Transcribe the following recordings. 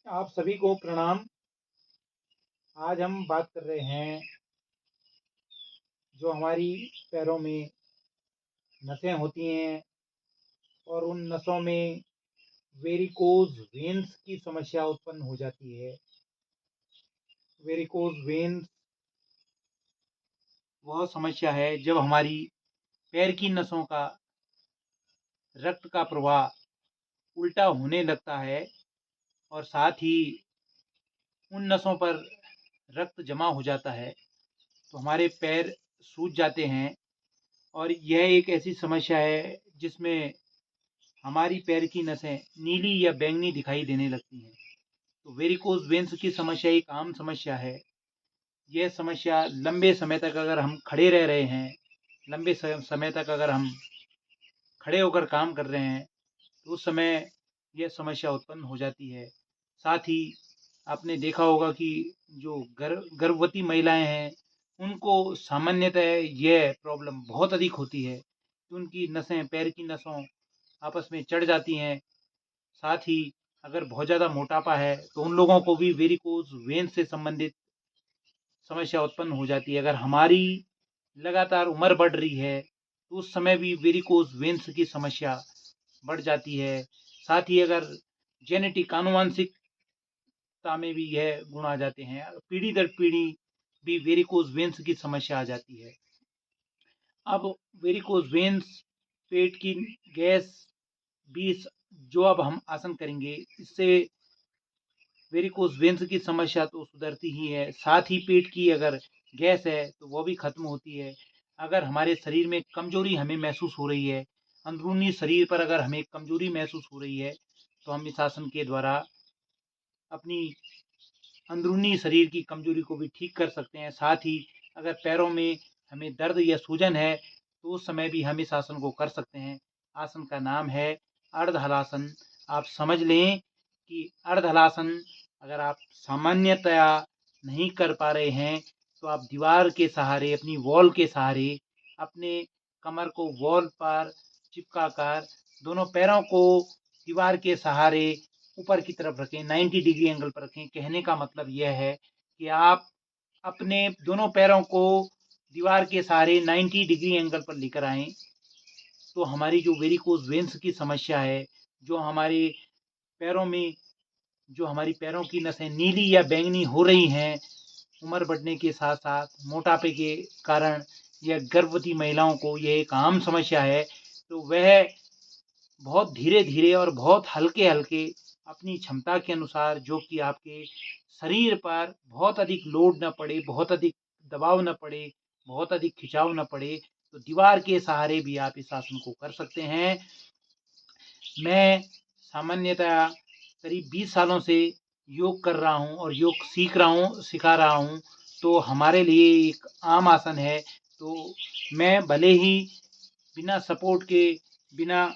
आप सभी को प्रणाम। आज हम बात कर रहे हैं जो हमारी पैरों में नसें होती हैं और उन नसों में वेरिकोज वेन्स की समस्या उत्पन्न हो जाती है। वेरिकोज वेन्स वह समस्या है जब हमारी पैर की नसों का रक्त का प्रवाह उल्टा होने लगता है और साथ ही उन नसों पर रक्त जमा हो जाता है तो हमारे पैर सूज जाते हैं। और यह एक ऐसी समस्या है जिसमें हमारी पैर की नसें नीली या बैंगनी दिखाई देने लगती हैं। तो वेरिकोज वेन्स की समस्या एक आम समस्या है। यह समस्या लंबे समय तक अगर हम खड़े रह रहे हैं, लंबे समय तक अगर हम खड़े होकर काम कर रहे हैं तो उस समय यह समस्या उत्पन्न हो जाती है। साथ ही आपने देखा होगा कि जो गर्भवती महिलाएं हैं उनको सामान्यतः यह प्रॉब्लम बहुत अधिक होती है कि उनकी नसें, पैर की नसों आपस में चढ़ जाती हैं। साथ ही अगर बहुत ज़्यादा मोटापा है तो उन लोगों को भी वेरिकोज वेन से संबंधित समस्या उत्पन्न हो जाती है। अगर हमारी लगातार उम्र बढ़ रही है तो उस समय भी वेरिकोज वेन्स की समस्या बढ़ जाती है। साथ ही अगर जेनेटिक आनुवांशिकता में भी यह गुण आ जाते हैं, पीढ़ी दर पीढ़ी भी वेरिकोज वेन्स की समस्या आ जाती है। अब वेरिकोज वेन्स, पेट की गैस भी जो अब हम आसन करेंगे इससे वेरिकोज वेन्स की समस्या तो सुधरती ही है। साथ ही पेट की अगर गैस है तो वो भी खत्म होती है। अगर हमारे शरीर में कमजोरी हमें महसूस हो रही है, अंदरूनी शरीर पर अगर हमें कमजोरी महसूस हो रही है तो हम इस आसन के द्वारा अपनी अंदरूनी शरीर की कमजोरी को भी ठीक कर सकते हैं। साथ ही अगर पैरों में हमें दर्द या सूजन है तो उस समय भी हम इस आसन को कर सकते हैं। आसन का नाम है अर्धहलासन। आप समझ लें कि अर्धहलासन अगर आप सामान्यतया नहीं कर पा रहे हैं तो आप दीवार के सहारे, अपनी वॉल के सहारे अपने कमर को वॉल पर चिपका कर दोनों पैरों को दीवार के सहारे ऊपर की तरफ रखें, 90 डिग्री एंगल पर रखें। कहने का मतलब यह है कि आप अपने दोनों पैरों को दीवार के सहारे 90 डिग्री एंगल पर लेकर आएं तो हमारी जो वेरिकोज वेन्स की समस्या है, जो हमारे पैरों में, जो हमारी पैरों की नसें नीली या बैंगनी हो रही हैं उम्र बढ़ने के साथ साथ मोटापे के कारण, या गर्भवती महिलाओं को यह एक आम समस्या है, तो वह बहुत धीरे धीरे और बहुत हल्के हल्के अपनी क्षमता के अनुसार, जो कि आपके शरीर पर बहुत अधिक लोड न पड़े, बहुत अधिक दबाव न पड़े, बहुत अधिक खिंचाव न पड़े, तो दीवार के सहारे भी आप इस आसन को कर सकते हैं। मैं सामान्यतः करीब 20 सालों से योग कर रहा हूँ और योग सिखा रहा हूँ, तो हमारे लिए एक आम आसन है। तो मैं भले ही बिना सपोर्ट के, बिना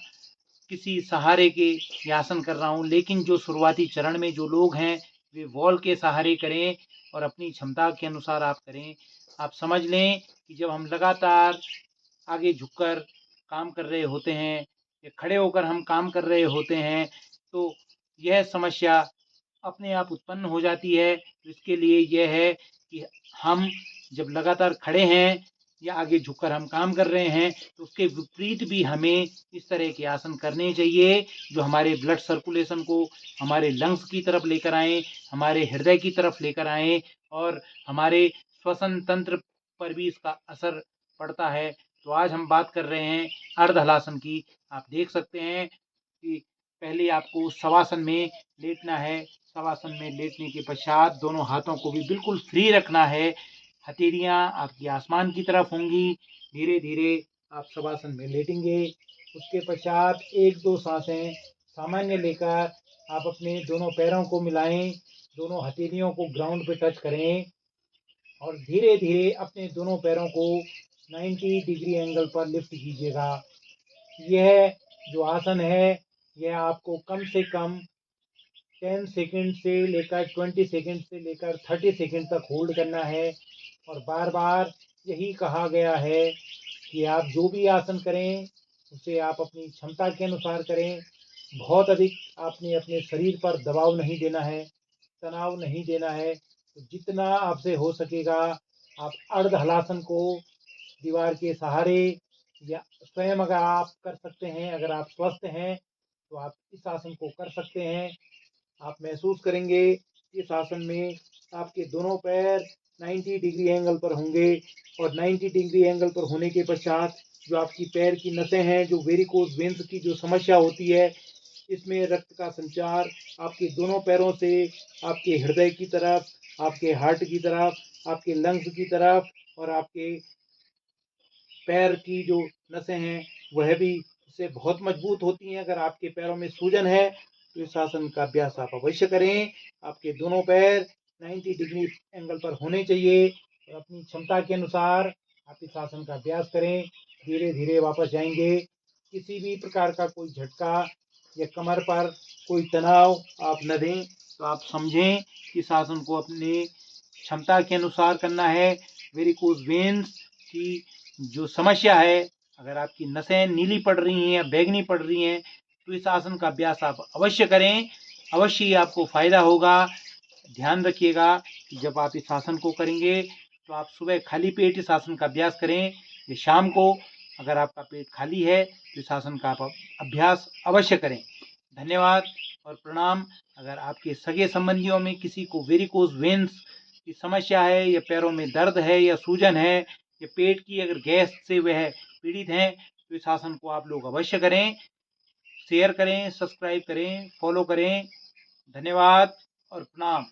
किसी सहारे के ये आसन कर रहा हूँ, लेकिन जो शुरुआती चरण में जो लोग हैं वे वॉल के सहारे करें और अपनी क्षमता के अनुसार आप करें। आप समझ लें कि जब हम लगातार आगे झुककर काम कर रहे होते हैं या खड़े होकर हम काम कर रहे होते हैं तो यह समस्या अपने आप उत्पन्न हो जाती है। तो इसके लिए यह है कि हम जब लगातार खड़े हैं या आगे झुककर हम काम कर रहे हैं तो उसके विपरीत भी हमें इस तरह के आसन करने चाहिए जो हमारे ब्लड सर्कुलेशन को हमारे लंग्स की तरफ लेकर आएँ, हमारे हृदय की तरफ लेकर आएँ और हमारे श्वसन तंत्र पर भी इसका असर पड़ता है। तो आज हम बात कर रहे हैं अर्धहलासन की। आप देख सकते हैं कि पहले आपको शवासन में लेटना है। शवासन में लेटने के पश्चात दोनों हाथों को भी बिल्कुल फ्री रखना है। हथेलियाँ आपकी आसमान की तरफ होंगी। धीरे धीरे आप शवासन में लेटेंगे। उसके पश्चात 1-2 सांसें सामान्य लेकर आप अपने दोनों पैरों को मिलाएं, दोनों हथेलियों को ग्राउंड पे टच करें और धीरे धीरे अपने दोनों पैरों को 90 डिग्री एंगल पर लिफ्ट कीजिएगा। यह जो आसन है यह आपको कम से कम 10 सेकंड से लेकर 20 सेकंड से लेकर 30 सेकंड तक होल्ड करना है। और बार बार यही कहा गया है कि आप जो भी आसन करें उसे आप अपनी क्षमता के अनुसार करें। बहुत अधिक आपने अपने शरीर पर दबाव नहीं देना है। तनाव नहीं देना है। तो जितना आपसे हो सकेगा आप अर्ध हलासन को दीवार के सहारे या स्वयं अगर आप कर सकते हैं, अगर आप स्वस्थ हैं तो आप इस आसन को कर सकते हैं। आप महसूस करेंगे इस आसन में आपके दोनों पैर 90 डिग्री एंगल पर होंगे और 90 डिग्री एंगल पर होने के पश्चात जो आपकी पैर की नसें हैं, जो वेरिकोज वेन्स की जो समस्या होती है, इसमें रक्त का संचार आपके दोनों पैरों से आपके हृदय की तरफ, आपके हार्ट की तरफ, आपके लंग्स की तरफ और आपके पैर की जो नसें हैं वह भी इससे बहुत मजबूत होती हैं। अगर आपके पैरों में सूजन है तो इस आसन का अभ्यास आप अवश्य करें। आपके दोनों पैर 90 डिग्री एंगल पर होने चाहिए और अपनी क्षमता के अनुसार आप इस आसन का अभ्यास करें। धीरे धीरे वापस जाएंगे। किसी भी प्रकार का कोई झटका या कमर पर कोई तनाव आप न दें। तो आप समझें कि इस आसन को अपनी क्षमता के अनुसार करना है। वेरिकोज वेन्स की जो समस्या है, अगर आपकी नसें नीली पड़ रही हैं या बैंगनी पड़ रही हैं तो इस आसन का अभ्यास आप अवश्य करें। अवश्य ही आपको फायदा होगा। ध्यान रखिएगा कि जब आप इस आसन को करेंगे तो आप सुबह खाली पेट इस आसन का अभ्यास करें या शाम को अगर आपका पेट खाली है तो इस आसन का आप अभ्यास अवश्य करें। धन्यवाद और प्रणाम। अगर आपके सगे संबंधियों में किसी को वेरिकोज वेन्स की समस्या है या पैरों में दर्द है या सूजन है या पेट की अगर गैस से वह पीड़ित हैं तो इस आसन को आप लोग अवश्य करें। शेयर करें, सब्सक्राइब करें, फॉलो करें। धन्यवाद और प्रणाम।